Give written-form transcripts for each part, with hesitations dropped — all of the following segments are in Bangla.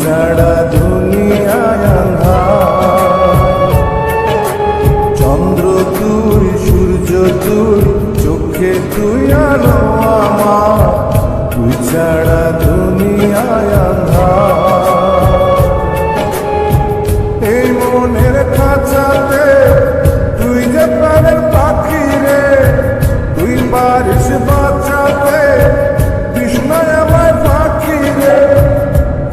ছাড়া দুনিয়ায় আঁধার। চন্দ্র তুই, সূর্য তুই, চোখে তুই আলো আমার, তুই ছাড়া দুনিয়ায় আঁধার। এই মনের খাঁচাতে তুই যে প্রাণের পাখি রে, তুই পারিস বাঁচাতে কৃষ্ণায় আমায় পাখি রে।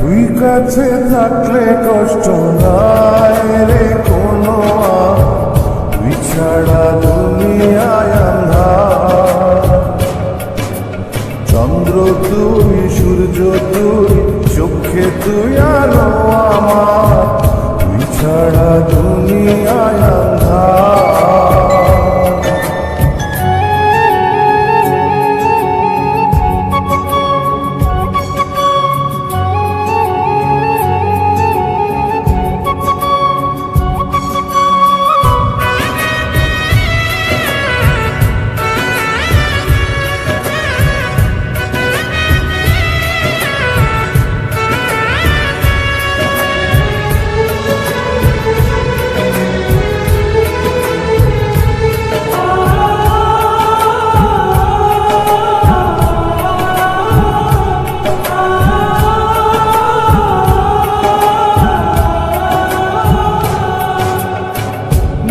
তুই কাছে থাকলে কষ্ট নাই রে কোনো, তুই ছাড়া দুনিয়ায় আঁধার। চন্দ্র তুই, সূর্য তুই, চোখে তুই আলো আমার, তুই ছাড়া দুনিয়ায় আঁধার।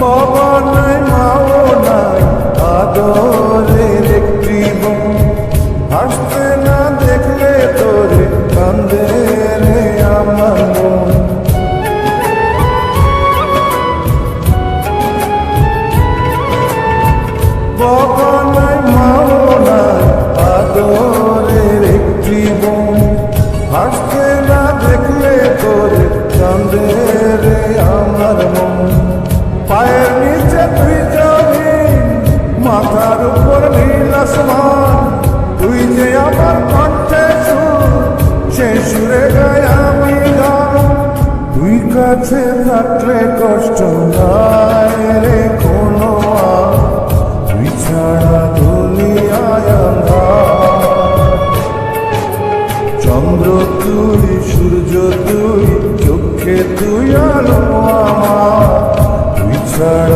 বাবা নাই, মাও নাই, আদরের একটি বোন, হাসতে না দেখলে তোরে কান্দে রে আমার মন। বাবা নাই, মাও নাই, আদরের একটি বোন, হাসতে না দেখলে তোরে কান্দে রে আমার মন। পায়ের নিচে তুই জমিন, মাথার উপর নীল আসমান, তুই যে আমার কণ্ঠে সুর, সে সুরে গায় আমি গান। তুই কাছে থাকলে কষ্ট নাই রে কোনো, তুই ছাড়া দুনিয়ায় আঁধার। চন্দ্র তুই, সূর্য তুই, চোখে তুই আলো আমার, তুই ছাড়া